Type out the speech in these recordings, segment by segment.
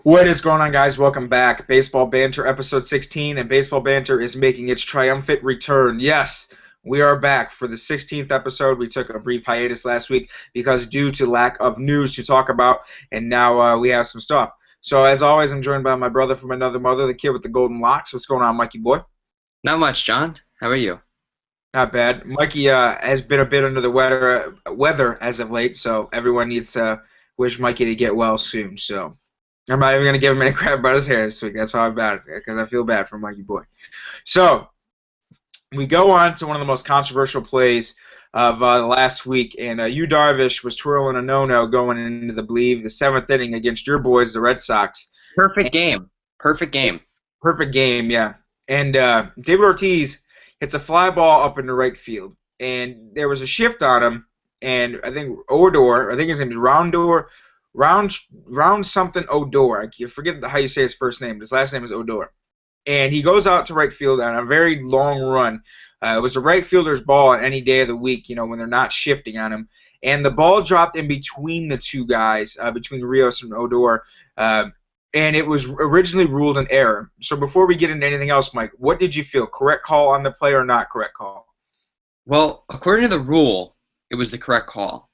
What is going on, guys? Welcome back. Baseball Banter, episode 16, and Baseball Banter is making its triumphant return. Yes, we are back for the 16th episode. We took a brief hiatus last week because due to lack of news to talk about, and now we have some stuff. So, as always, I'm joined by my brother from another mother, the kid with the golden locks. What's going on, Mikey boy? Not much, John. How are you? Not bad. Mikey has been a bit under the weather as of late, so everyone needs to wish Mikey to get well soon. So. I'm not even going to give him any crap about his hair this week. That's how I'm bad because I feel bad for Mikey Boy. So, we go on to one of the most controversial plays of the last week, and Yu Darvish was twirling a no-no going into the seventh inning against your boys, the Red Sox. Perfect game. Perfect game. Perfect game, yeah. And David Ortiz hits a fly ball up into right field, and there was a shift on him, and I think his name is Round something Odor. I forget how you say his first name. His last name is Odor. And he goes out to right field on a very long run. It was a right fielder's ball on any day of the week, when they're not shifting on him. And the ball dropped in between the two guys, between Rios and Odor. And it was originally ruled an error. So before we get into anything else, Mike, what did you feel? Correct call on the play or not correct call? Well, according to the rule, it was the correct call.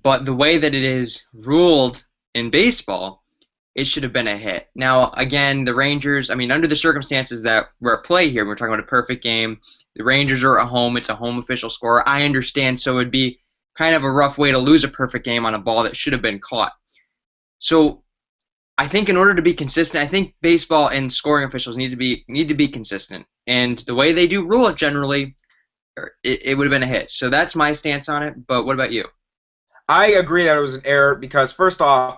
But the way that it is ruled in baseball, it should have been a hit. Now, again, the Rangers, under the circumstances that were at play here, we're talking about a perfect game. The Rangers are at home. It's a home official score. I understand, so it'd be kind of a rough way to lose a perfect game on a ball that should have been caught. So I think in order to be consistent, I think baseball and scoring officials need to be consistent. And the way they do rule it generally, it would have been a hit. So that's my stance on it. But what about you? I agree that it was an error because, first off,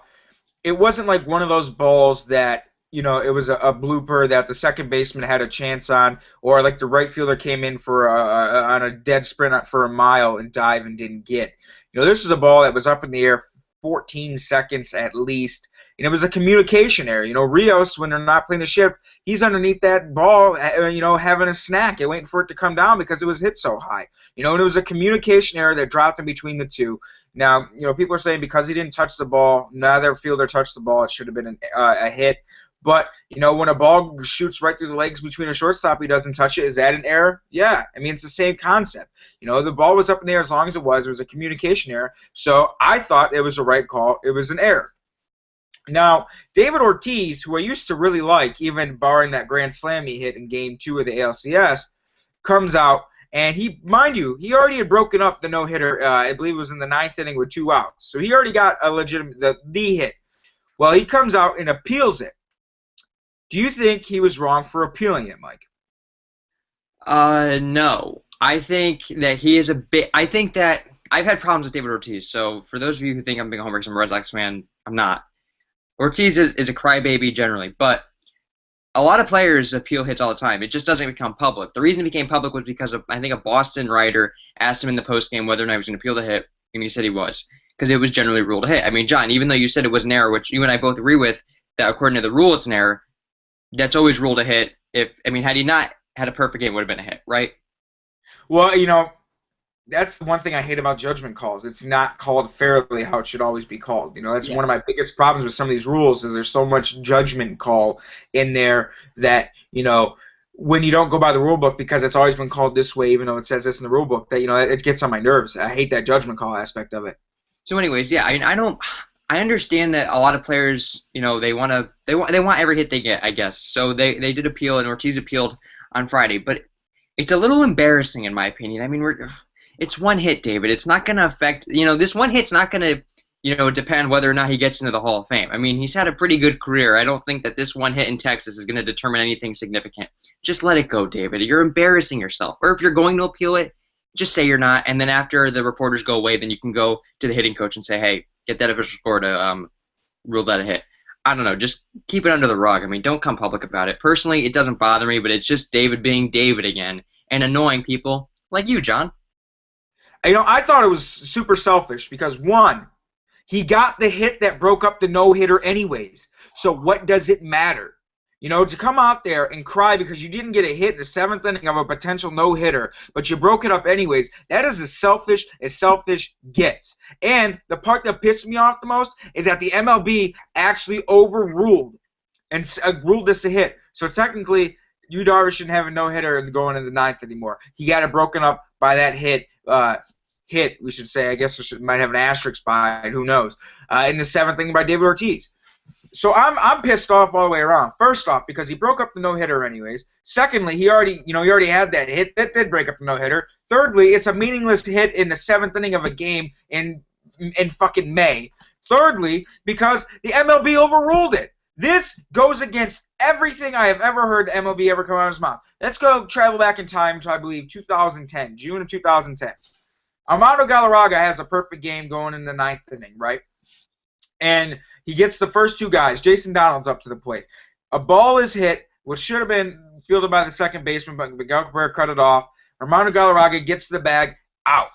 it wasn't like one of those balls that, it was a blooper that the second baseman had a chance on, or like the right fielder came in for on a dead sprint for a mile and dive and didn't get. This was a ball that was up in the air 14 seconds at least, and it was a communication error. Rios, when they're not playing the shift, he's underneath that ball, having a snack and waiting for it to come down because it was hit so high. And it was a communication error that dropped in between the two. Now, people are saying because he didn't touch the ball, neither fielder touched the ball, it should have been a hit. But, when a ball shoots right through the legs between a shortstop, he doesn't touch it. Is that an error? Yeah. It's the same concept. The ball was up in the air as long as it was. It was a communication error. So I thought it was a right call. It was an error. Now, David Ortiz, who I used to really like, even barring that grand slam he hit in Game 2 of the ALCS, comes out. And mind you, he already had broken up the no-hitter, I believe it was in the ninth inning with 2 outs. So he already got a legitimate, the hit. Well, he comes out and appeals it. Do you think he was wrong for appealing it, Mike? No. I think that he is I think that I've had problems with David Ortiz. So for those of you who think I'm being a homer because I'm a Red Sox fan, I'm not. Ortiz is a crybaby generally, but a lot of players appeal hits all the time. It just doesn't become public. The reason it became public was because of, I think, a Boston writer asked him in the postgame whether or not he was going to appeal the hit, and he said he was, because it was generally ruled a hit. John, even though you said it was an error, which you and I both agree with, that according to the rule it's an error, that's always ruled a hit. Had he not had a perfect game, it would have been a hit, right? Well, that's the one thing I hate about judgment calls. It's not called fairly how it should always be called. That's one of my biggest problems with some of these rules is there's so much judgment call in there that, when you don't go by the rule book because it's always been called this way, even though it says this in the rule book, that, it gets on my nerves. I hate that judgment call aspect of it. So anyways, yeah, I understand that a lot of players, they want every hit they get, I guess. So they did appeal, and Ortiz appealed on Friday, but it's a little embarrassing in my opinion. It's one hit, David. It's not going to affect, this one hit's not going to, depend whether or not he gets into the Hall of Fame. He's had a pretty good career. I don't think that this one hit in Texas is going to determine anything significant. Just let it go, David. You're embarrassing yourself. Or if you're going to appeal it, just say you're not, and then after the reporters go away, then you can go to the hitting coach and say, hey, get that official score to rule that a hit. I don't know. Just keep it under the rug. Don't come public about it. Personally, it doesn't bother me, but it's just David being David again and annoying people like you, John. I thought it was super selfish because, one, he got the hit that broke up the no-hitter anyways. So what does it matter? You know, to come out there and cry because you didn't get a hit in the seventh inning of a potential no-hitter, but you broke it up anyways, that is as selfish gets. And the part that pissed me off the most is that the MLB actually overruled and ruled this a hit. So technically, Yu Darvish shouldn't have a no-hitter going in the ninth anymore. He got it broken up by that hit. We should say. I guess might have an asterisk by it. Who knows? In the seventh inning by David Ortiz. So I'm pissed off all the way around. First off, because he broke up the no-hitter anyways. Secondly, he already had that hit. That did break up the no-hitter. Thirdly, it's a meaningless hit in the seventh inning of a game in fucking May. Thirdly, because the MLB overruled it. This goes against everything I have ever heard the MLB ever come out of his mouth. Let's go travel back in time to, I believe, 2010, June of 2010. Armando Galarraga has a perfect game going in the ninth inning, right? And he gets the first two guys. Jason Donald's up to the plate. A ball is hit, which should have been fielded by the second baseman, but Miguel Cabrera cut it off. Armando Galarraga gets to the bag, out.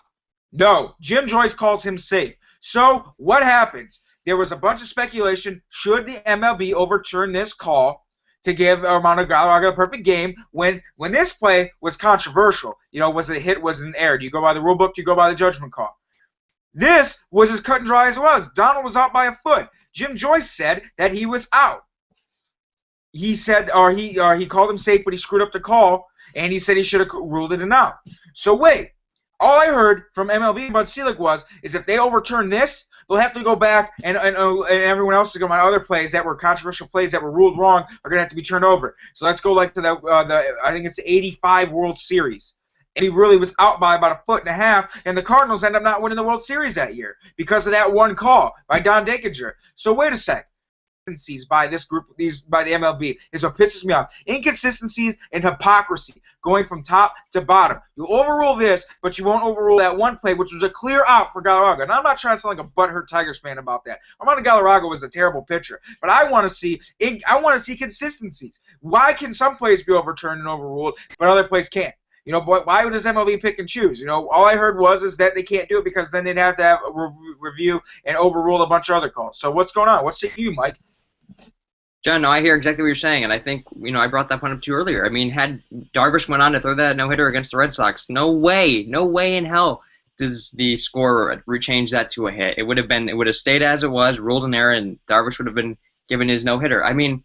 No, Jim Joyce calls him safe. So what happens? There was a bunch of speculation. Should the MLB overturn this call to give Armando Galarraga a perfect game when this play was controversial? You know, was it a hit, was it an error? Do you go by the rule book? Do you go by the judgment call? This was as cut and dry as it was. Donald was out by a foot. Jim Joyce said that he was out. He said, he called him safe, but he screwed up the call, and he said he should have ruled it an out. So wait, all I heard from MLB and Bud Selig is if they overturn this, they'll have to go back and everyone else is going to other plays that were controversial plays that were ruled wrong are going to have to be turned over. So let's go like to the I think it's the '85 World Series. And he really was out by about a foot and a half, and the Cardinals end up not winning the World Series that year because of that one call by Don Denkinger. So wait a sec. Inconsistencies by this group, by the MLB, is what pisses me off. Inconsistencies and hypocrisy going from top to bottom. You overrule this, but you won't overrule that one play, which was a clear out for Galarraga. And I'm not trying to sound like a butthurt Tigers fan about that. Armando Galarraga was a terrible pitcher, but I want to see consistencies. Why can some plays be overturned and overruled, but other plays can't? You know, why does MLB pick and choose? You know, all I heard is that they can't do it because then they'd have to have a review and overrule a bunch of other calls. So what's going on? What's to you, Mike? John, no, I hear exactly what you're saying, and I think, I brought that point up to you earlier. I mean, had Darvish went on to throw that no-hitter against the Red Sox, no way in hell does the score rechange that to a hit. It would have stayed as it was, ruled an error, and Darvish would have been given his no-hitter. I mean,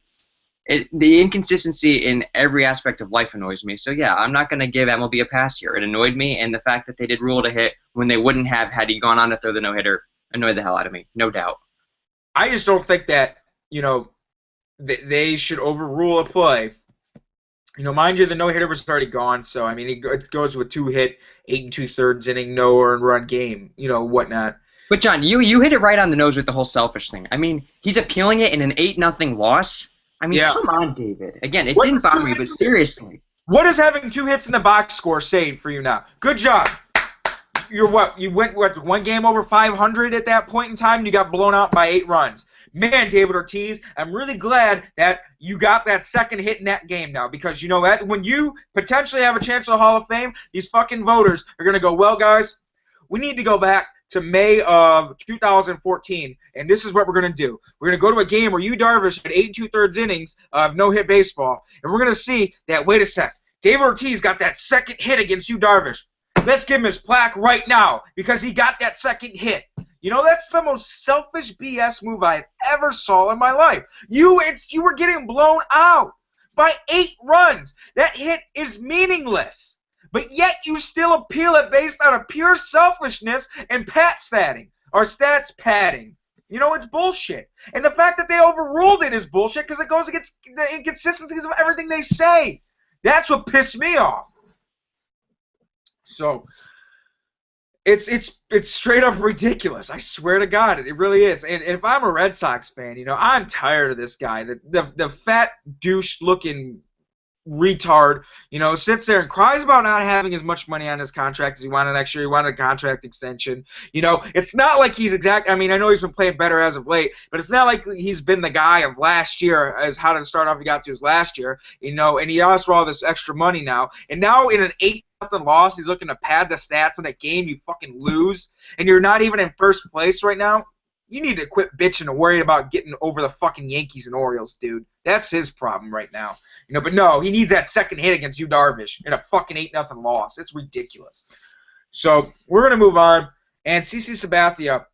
the inconsistency in every aspect of life annoys me. So, yeah, I'm not going to give MLB a pass here. It annoyed me, and the fact that they did rule it a hit when they wouldn't have had he gone on to throw the no-hitter annoyed the hell out of me, no doubt. I just don't think that, they should overrule a play. Mind you, the no-hitter was already gone, so, I mean, it goes with 2-hit, 8 2/3 inning, no earned run game, whatnot. But, John, you hit it right on the nose with the whole selfish thing. I mean, he's appealing it in an 8-0 loss. I mean, yeah. Come on, David. Again, it didn't bother me, but seriously. What does having 2 hits in the box score say for you now? Good job. You went one game over 500 at that point in time, and you got blown out by 8 runs. Man, David Ortiz, I'm really glad that you got that second hit in that game now because you know that when you potentially have a chance to the Hall of Fame, these fucking voters are going to go, well, guys, we need to go back to May of 2014, and this is what we're going to do. We're going to go to a game where Yu Darvish had 8 2/3 innings of no-hit baseball, and we're going to see that, wait a sec, David Ortiz got that second hit against Yu Darvish. Let's give him his plaque right now because he got that second hit. That's the most selfish BS move I've ever saw in my life. You were getting blown out by 8 runs. That hit is meaningless. But yet you still appeal it based out of pure selfishness and stats padding. It's bullshit. And the fact that they overruled it is bullshit because it goes against the inconsistencies of everything they say. That's what pissed me off. So it's straight up ridiculous. I swear to God, it really is. And if I'm a Red Sox fan, I'm tired of this guy. The fat douche looking retard, sits there and cries about not having as much money on his contract as he wanted next year. He wanted a contract extension. It's not like he's I mean, I know he's been playing better as of late, but it's not like he's been the guy of last year as how to start off he got to his last year, and he asked for all this extra money now. And now in an 8-0 loss, he's looking to pad the stats in a game you fucking lose, and you're not even in first place right now. you need to quit bitching and worrying about getting over the fucking Yankees and Orioles, dude. That's his problem right now. But no, he needs that second hit against Yu Darvish in a fucking 8-0 loss. It's ridiculous. So we're gonna move on. And CC Sabathia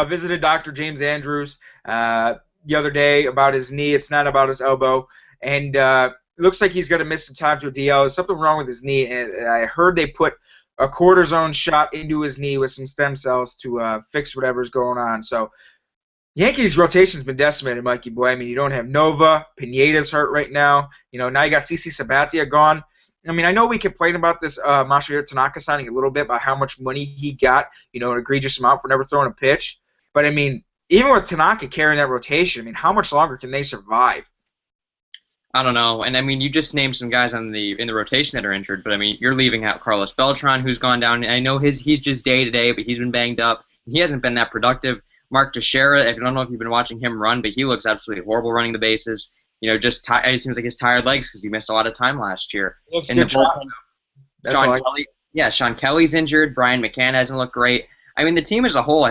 visited Dr. James Andrews the other day about his knee. It's not about his elbow. And it looks like he's going to miss some time to a DL. There's something wrong with his knee. And I heard they put a cortisone shot into his knee with some stem cells to fix whatever's going on. So Yankees rotation's been decimated, Mikey boy. I mean, you don't have Nova. Pineda's hurt right now. Now you got CC Sabathia gone. I mean, I know we complain about this Masahiro Tanaka signing a little bit about how much money he got, an egregious amount for never throwing a pitch. But, I mean, even with Tanaka carrying that rotation, I mean, how much longer can they survive? I don't know. And, I mean, you just named some guys in the rotation that are injured. But, I mean, you're leaving out Carlos Beltran, who's gone down. And I know he's just day-to-day, but he's been banged up. He hasn't been that productive. Mark Teixeira, I don't know if you've been watching him run, but he looks absolutely horrible running the bases. It seems like his tired legs because he missed a lot of time last year. Looks good. Sean Kelly, Sean Kelly's injured. Brian McCann hasn't looked great. I mean, the team as a whole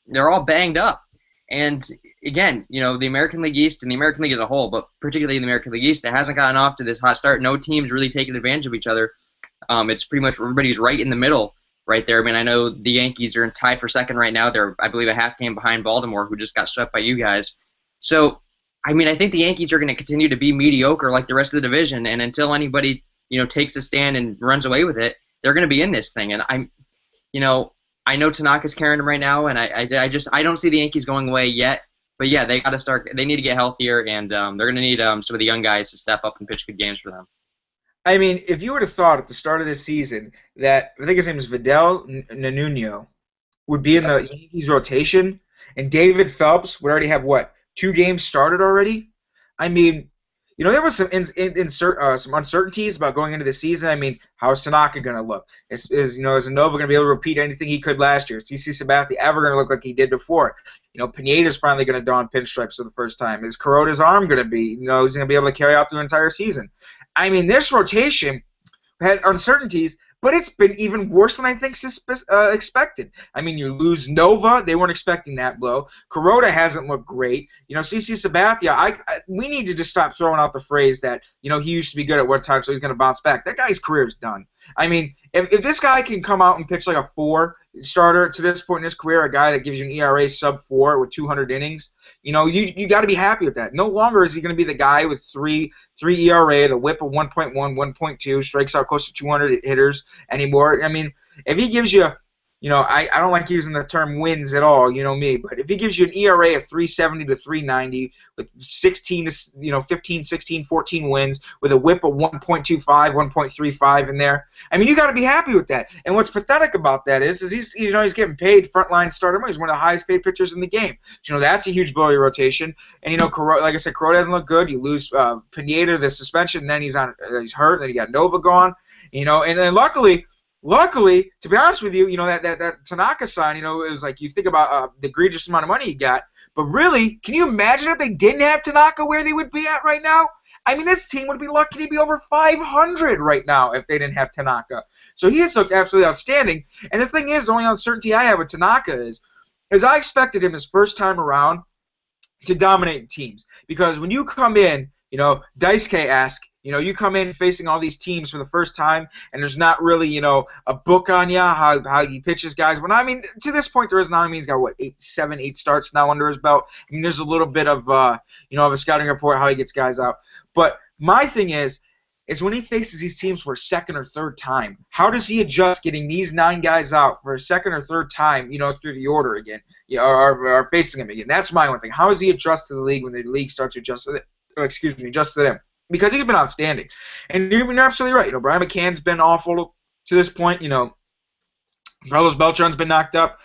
they're all banged up. And again, the American League East and the American League as a whole, but particularly the American League East, it hasn't gotten off to this hot start. No team's really taking advantage of each other. It's pretty much everybody's right in the middle right there. I mean, I know the Yankees are tied for second right now. They're, I believe, a half game behind Baltimore, who just got swept by you guys. So, I mean, I think the Yankees are going to continue to be mediocre like the rest of the division, and until anybody, takes a stand and runs away with it, they're going to be in this thing. And I know Tanaka's carrying him right now, and I don't see the Yankees going away yet. But yeah, they got to start. They need to get healthier, and they're going to need some of the young guys to step up and pitch good games for them. I mean, if you would have thought at the start of this season that, I think his name is Vidal Nuno, would be in the Yankees rotation, and David Phelps would already have, 2 games started already? I mean, there was some some uncertainties about going into the season. I mean, how is Tanaka going to look? Is Nova going to be able to repeat anything he could last year? Is CC Sabathia ever going to look like he did before? Pineda's finally going to don pinstripes for the first time. Is Kuroda's arm going to be, he's going to be able to carry out the entire season? I mean, this rotation had uncertainties, but it's been even worse than I think expected. I mean, you lose Nova. They weren't expecting that blow. Kuroda hasn't looked great. CC Sabathia, we need to just stop throwing out the phrase that, he used to be good at one time, so he's going to bounce back. That guy's career is done. I mean, if this guy can come out and pitch like a 4 starter to this point in his career, a guy that gives you an ERA sub-4 with 200 innings, you got to be happy with that. No longer is he going to be the guy with 3 ERA, the whip of 1.1, 1.2, strikes out close to 200 hitters anymore. I mean, if he gives you, I don't like using the term wins at all, me, but if he gives you an ERA of 370 to 390 with 15, 16, 14 wins with a whip of 1.25, 1.35 in there, I mean, you got to be happy with that. And what's pathetic about that is he's getting paid frontline starter money. He's one of the highest paid pitchers in the game. So, that's a huge blow to your rotation. And like I said, Kuroda hasn't looked good. You lose Pineda, the suspension, and then he's hurt. And then you got Nova gone. And then luckily, to be honest with you, that Tanaka sign, it was like you think about the egregious amount of money he got. But really, can you imagine if they didn't have Tanaka where they would be at right now? I mean, this team would be lucky to be over 500 right now if they didn't have Tanaka. So he has looked absolutely outstanding. And the thing is, the only uncertainty I have with Tanaka is I expected him his first time around to dominate teams. Because when you come in, Daisuke-esque, you come in facing all these teams for the first time, and there's not really, a book on you, how he pitches guys. But I mean, to this point, there is not. I mean, he's got, 8 starts now under his belt. I mean, there's a little bit of, of a scouting report, how he gets guys out. But my thing is when he faces these teams for a second or third time, how does he adjust getting these 9 guys out for a second or third time, through the order again, or facing him again? That's my one thing. How does he adjust to the league when the league starts to adjust to them? Because he's been outstanding. And you're absolutely right. Brian McCann's been awful to this point. Carlos Beltran's been knocked up.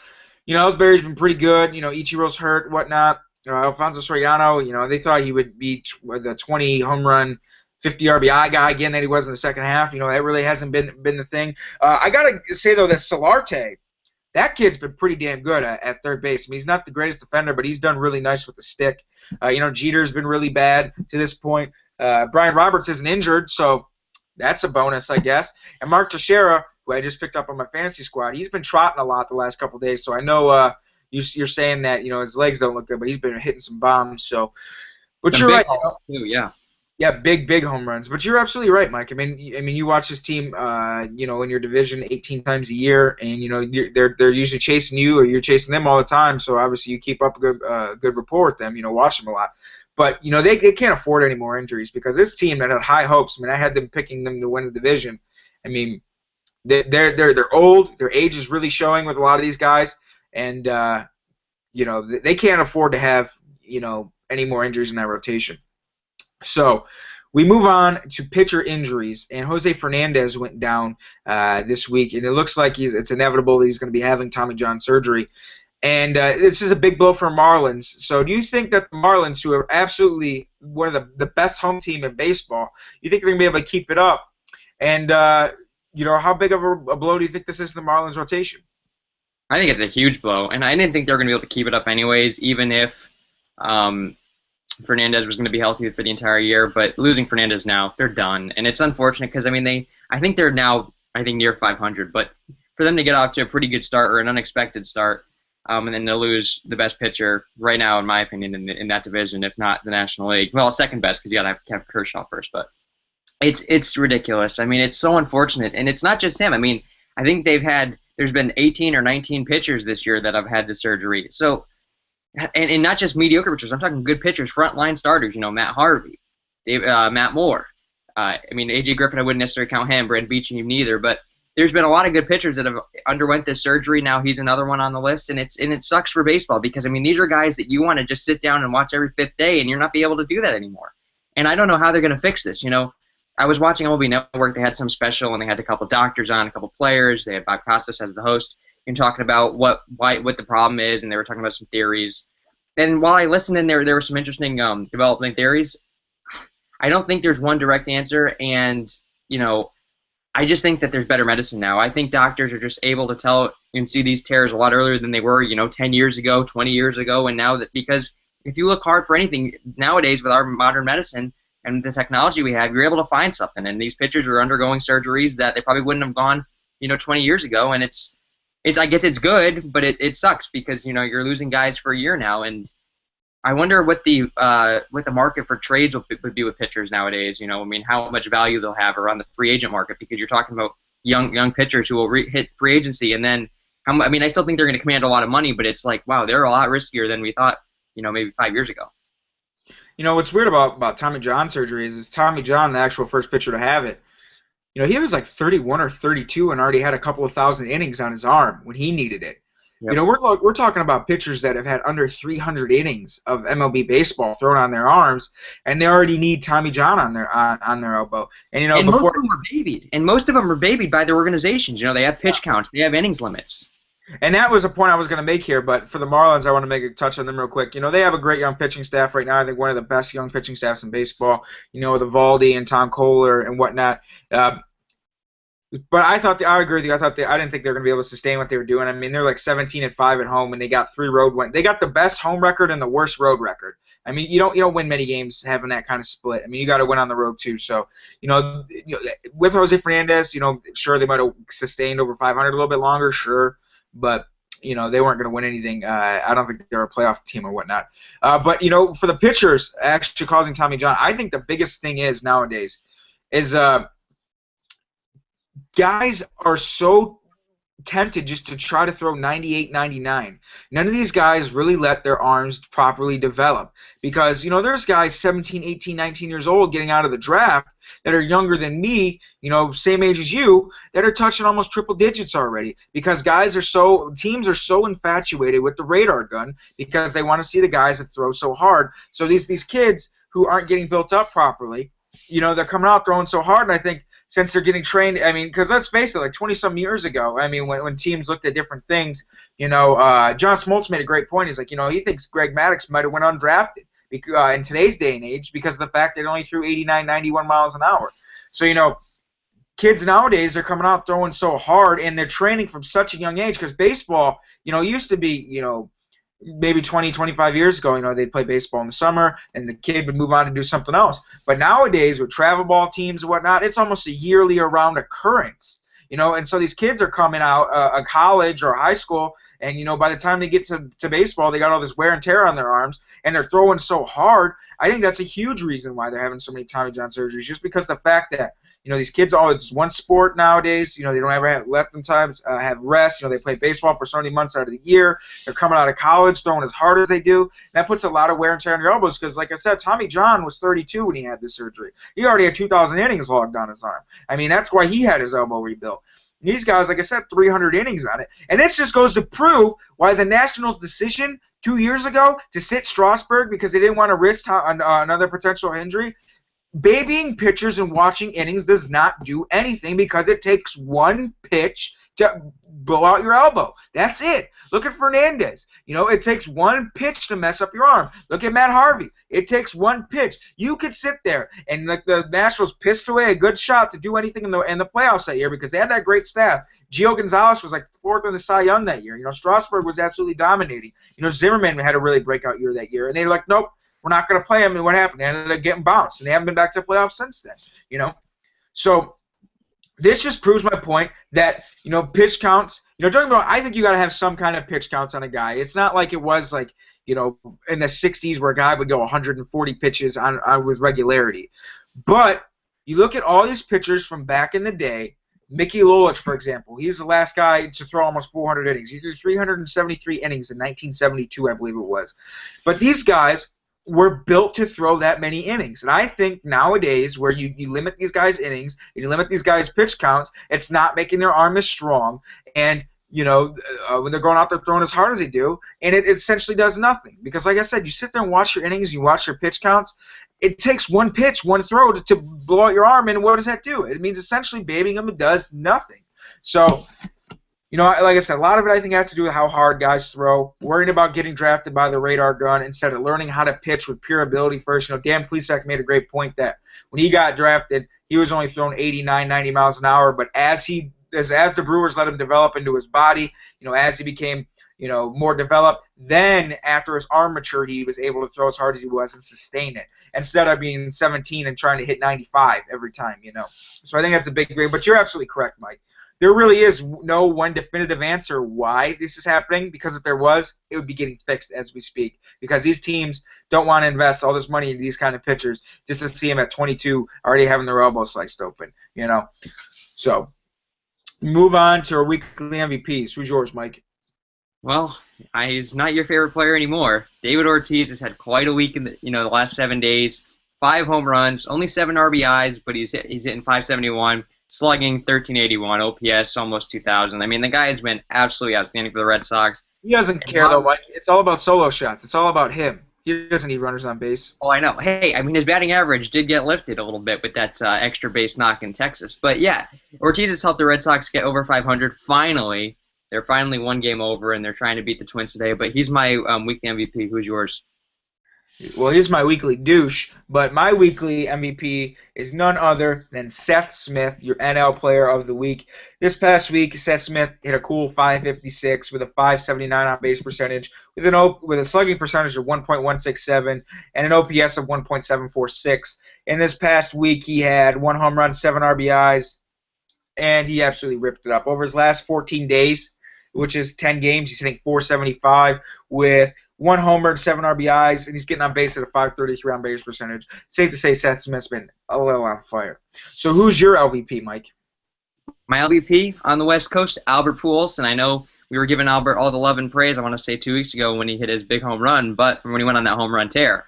Ellsbury's been pretty good. Ichiro's hurt, whatnot. Alfonso Soriano, they thought he would be the 20 home run, 50 RBI guy again that he was in the second half. That really hasn't been the thing. I got to say, though, that Solarte, that kid's been pretty damn good at third base. I mean, he's not the greatest defender, but he's done really nice with the stick. Jeter's been really bad to this point. Brian Roberts isn't injured, so that's a bonus, I guess. And Mark Teixeira, who I just picked up on my fantasy squad, he's been trotting a lot the last couple of days, so I know you're saying that his legs don't look good, but he's been hitting some bombs. So, but Some you're big right. balls too, yeah. Yeah, big home runs. But you're absolutely right, Mike. I mean, you watch this team, in your division 18 times a year, and they're usually chasing you, or you're chasing them all the time. So obviously, you keep up a good rapport with them. Watch them a lot. But they can't afford any more injuries because this team that had high hopes. I mean, I had them picking them to win the division. I mean, they're old. Their age is really showing with a lot of these guys, and they can't afford to have any more injuries in that rotation. So we move on to pitcher injuries, and Jose Fernandez went down this week, and it looks like it's inevitable that he's going to be having Tommy John surgery. And this is a big blow for Marlins. So do you think that the Marlins, who are absolutely one of the best home team in baseball, you think they're going to be able to keep it up? And, how big of a blow do you think this is to the Marlins rotation? I think it's a huge blow, and I didn't think they were going to be able to keep it up anyways, even if Fernandez was going to be healthy for the entire year. But losing Fernandez now, they're done, and it's unfortunate because I think they're now near 500, but for them to get off to a pretty good start or an unexpected start, and then to lose the best pitcher right now, in my opinion, in that division, if not the National League, well, second best because you got to have Kershaw first, but it's ridiculous. I mean, it's so unfortunate, and it's not just him. I mean, I think there's been 18 or 19 pitchers this year that have had the surgery. So, and not just mediocre pitchers. I'm talking good pitchers, frontline starters. Matt Harvey, Matt Moore. A.J. Griffin, I wouldn't necessarily count him. Brand Beecham neither. But there's been a lot of good pitchers that have underwent this surgery. Now he's another one on the list, and it sucks for baseball because these are guys that you want to just sit down and watch every fifth day, and you're not be able to do that anymore. And I don't know how they're going to fix this. I was watching MLB Network. They had some special, and they had a couple doctors on, a couple players. They had Bob Costas as the host, and talking about what the problem is, and they were talking about some theories. And while I listened in there were some interesting developing theories. I don't think there's one direct answer, and I just think that there's better medicine now. I think doctors are just able to tell and see these tears a lot earlier than they were, 10 years ago, 20 years ago, and now because if you look hard for anything nowadays with our modern medicine and the technology we have, you're able to find something. And these pitchers are undergoing surgeries that they probably wouldn't have gone, 20 years ago. And it's I guess it's good, but it sucks because you're losing guys for a year now. And I wonder what the market for trades would be with pitchers nowadays. How much value they'll have around the free agent market because you're talking about young pitchers who will hit free agency, and then I still think they're going to command a lot of money, but it's like, wow, they're a lot riskier than we thought, maybe 5 years ago. What's weird about Tommy John surgery is Tommy John, the actual first pitcher to have it. He was like 31 or 32 and already had a couple of thousand innings on his arm when he needed it. Yep. We're talking about pitchers that have had under 300 innings of MLB baseball thrown on their arms, and they already need Tommy John on their elbow. And most of them are babied. And most of them are babied by their organizations. They have pitch counts, they have innings limits. And that was a point I was going to make here, but for the Marlins, I want to make a touch on them real quick. They have a great young pitching staff right now. I think one of the best young pitching staffs in baseball. With Evaldi and Tom Kohler and whatnot. But I agree with you. I didn't think they were going to be able to sustain what they were doing. They're like 17-5 at home, and they got 3 road wins. They got the best home record and the worst road record. You don't win many games having that kind of split. You got to win on the road too. So, with Jose Fernandez, sure they might have sustained over 500 a little bit longer, sure, but they weren't going to win anything. I don't think they're a playoff team or whatnot. But for the pitchers actually causing Tommy John, I think the biggest thing is nowadays is guys are so tempted just to try to throw 98, 99. None of these guys really let their arms properly develop because, there's guys 17, 18, 19 years old getting out of the draft that are younger than me, same age as you, that are touching almost triple digits already because teams are so infatuated with the radar gun because they want to see the guys that throw so hard. So these kids who aren't getting built up properly, they're coming out throwing so hard, and I think since they're getting trained, because let's face it, like 20-some years ago, when teams looked at different things, John Smoltz made a great point. He's like, he thinks Greg Maddux might have went undrafted in today's day and age because of the fact that he only threw 89, 91 miles an hour. So, kids nowadays are coming out throwing so hard, and they're training from such a young age because baseball, used to be, maybe 20, 25 years ago, they'd play baseball in the summer, and the kid would move on to do something else. But nowadays, with travel ball teams and whatnot, it's almost a yearly around occurrence. And so these kids are coming out of college or high school, And, by the time they get to baseball, they got all this wear and tear on their arms, and they're throwing so hard. I think that's a huge reason why they're having so many Tommy John surgeries, just because the fact that, these kids, it's one sport nowadays. They don't ever let them times have rest. They play baseball for so many months out of the year. They're coming out of college throwing as hard as they do. And that puts a lot of wear and tear on your elbows because, like I said, Tommy John was 32 when he had this surgery. He already had 2,000 innings logged on his arm. I mean, that's why he had his elbow rebuilt. These guys, like I said, 300 innings on it. And this just goes to prove why the Nationals' decision 2 years ago to sit Strasburg because they didn't want to risk another potential injury, babying pitchers and watching innings does not do anything because it takes one pitch to blow out your elbow. That's it. Look at Fernandez. It takes one pitch to mess up your arm. Look at Matt Harvey. It takes one pitch. You could sit there and like the Nationals pissed away a good shot to do anything in the playoffs that year because they had that great staff. Gio Gonzalez was like fourth in the Cy Young that year. Strasburg was absolutely dominating. Zimmerman had a really breakout year that year, and they were like, nope, we're not going to play him. And what happened? They ended up getting bounced, and they haven't been back to the playoffs since then. So this just proves my point that, pitch counts, don't get me wrong, I think you got to have some kind of pitch counts on a guy. It's not like it was like, in the 60s where a guy would go 140 pitches on with regularity. But you look at all these pitchers from back in the day, Mickey Lolich, for example, he's the last guy to throw almost 400 innings. He threw 373 innings in 1972, I believe it was. But these guys were built to throw that many innings. And I think nowadays where you limit these guys' innings, and you limit these guys' pitch counts, it's not making their arm as strong. And, when they're going out there throwing as hard as they do, and it essentially does nothing. Because, like I said, you sit there and watch your innings, you watch your pitch counts, it takes one pitch, one throw to blow out your arm, and what does that do? It means essentially babying them, it does nothing. So, like I said, a lot of it I think has to do with how hard guys throw, worrying about getting drafted by the radar gun instead of learning how to pitch with pure ability first. Dan Plesac made a great point that when he got drafted, he was only throwing 89, 90 miles an hour, but as the Brewers let him develop into his body, as he became, more developed, then after his arm matured, he was able to throw as hard as he was and sustain it instead of being 17 and trying to hit 95 every time, So I think that's a big grade, but you're absolutely correct, Mike. There really is no one definitive answer why this is happening, because if there was, it would be getting fixed as we speak, because these teams don't want to invest all this money into these kind of pitchers just to see them at 22 already having their elbow sliced open, So move on to our weekly MVPs. Who's yours, Mike? Well, he's not your favorite player anymore. David Ortiz has had quite a week in the last 7 days. 5 home runs, only 7 RBIs, but he's hitting 571. Slugging 1381, OPS almost 2,000. I mean, the guy has been absolutely outstanding for the Red Sox. He doesn't care, though, Mike. It's all about solo shots. It's all about him. He doesn't need runners on base. Oh, I know. Hey, I mean, his batting average did get lifted a little bit with that extra base knock in Texas. But, yeah, Ortiz has helped the Red Sox get over 500 finally. They're finally one game over, and they're trying to beat the Twins today. But he's my weekly MVP. Who's yours? Well, he's my weekly douche, but my weekly MVP is none other than Seth Smith, your NL Player of the Week. This past week, Seth Smith hit a cool 556 with a 579 on base percentage, with a slugging percentage of 1.167 and an OPS of 1.746. In this past week, he had 1 home run, 7 RBIs, and he absolutely ripped it up. Over his last 14 days, which is 10 games, he's hitting 475 with 1 homer, 7 RBIs, and he's getting on base at a 533 on base percentage. Safe to say Seth Smith's been a little on fire. So who's your LVP, Mike? My LVP on the West Coast, Albert Pujols, and I know we were giving Albert all the love and praise, I want to say 2 weeks ago when he hit his big home run, but when he went on that home run tear.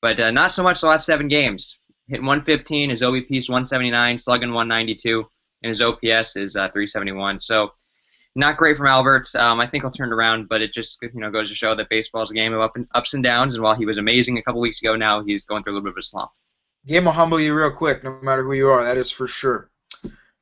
But not so much the last 7 games. Hitting 115, his OBP is 179, slugging 192, and his OPS is 371. So not great from Albert. I think he'll turn it around, but it just goes to show that baseball is a game of ups and downs. And while he was amazing a couple weeks ago, now he's going through a little bit of a slump. Game will humble you real quick, no matter who you are. That is for sure.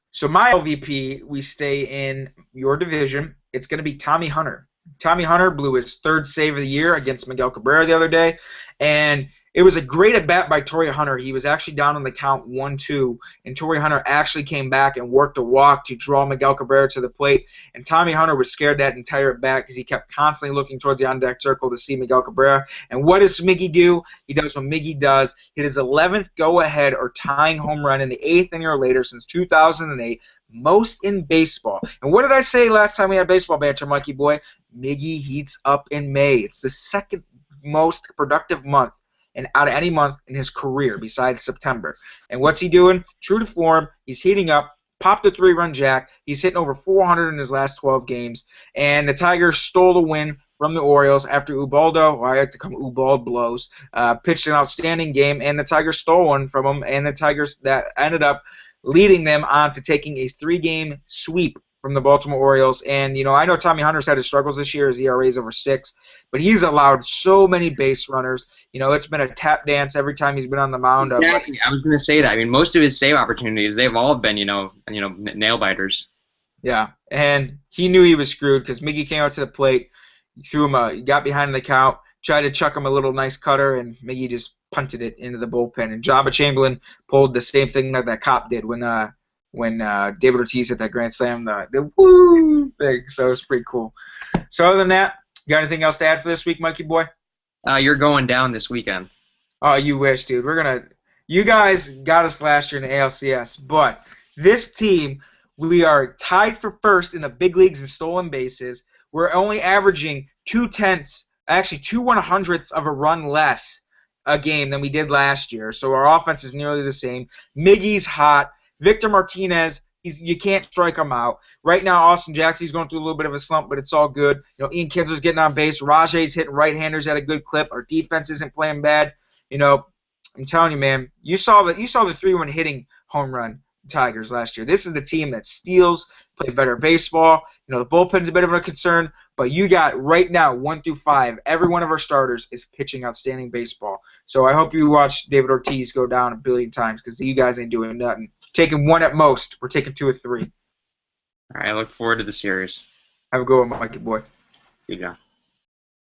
So my LVP, we stay in your division. It's going to be Tommy Hunter. Tommy Hunter blew his 3rd save of the year against Miguel Cabrera the other day, and It was a great at bat by Torrey Hunter. He was actually down on the count 1-2, and Torrey Hunter actually came back and worked a walk to draw Miguel Cabrera to the plate. And Tommy Hunter was scared that entire at bat because he kept constantly looking towards the on deck circle to see Miguel Cabrera. And what does Miggy do? He does what Miggy does. Hit his 11th go-ahead or tying home run in the 8th inning or later since 2008, most in baseball. And what did I say last time we had baseball banter, Mikey boy? Miggy heats up in May. It's the second most productive month and out of any month in his career besides September. And what's he doing? True to form, he's heating up, popped a 3-run jack. He's hitting over 400 in his last 12 games. And the Tigers stole the win from the Orioles after Ubaldo, or I like to call him Ubald Blows, pitched an outstanding game, and the Tigers stole one from him, and the Tigers that ended up leading them on to taking a 3-game sweep from the Baltimore Orioles. And, I know Tommy Hunter's had his struggles this year. His ERA is over 6. But he's allowed so many base runners. It's been a tap dance every time he's been on the mound. Exactly. I was going to say that. I mean, most of his save opportunities, they've all been, nail biters. Yeah, and he knew he was screwed because Miggy came out to the plate, threw him he got behind the count, tried to chuck him a little nice cutter, and Miggy just punted it into the bullpen. And Jabba Chamberlain pulled the same thing that Cop did when David Ortiz hit that grand slam, the woo thing. So it was pretty cool. So other than that, you got anything else to add for this week, Mikey boy? You're going down this weekend. Oh, you wish, dude. You guys got us last year in the ALCS, but this team, we are tied for first in the big leagues in stolen bases. We're only averaging 2/100ths of a run less a game than we did last year. So our offense is nearly the same. Miggy's hot. Victor Martinez, you can't strike him out. Right now, Austin Jackson's going through a little bit of a slump, but it's all good. Ian Kinsler's getting on base. Rajay's hitting right-handers at a good clip. Our defense isn't playing bad. I'm telling you, man. You saw the 3-1 hitting home run Tigers last year. This is the team that steals, play better baseball. The bullpen's a bit of a concern, but you got right now 1 through 5. Every one of our starters is pitching outstanding baseball. So I hope you watch David Ortiz go down a billion times because you guys ain't doing nothing. Taking 1 at most. We're taking 2 or 3. All right, I look forward to the series. Have a good one, Mikey boy. You go.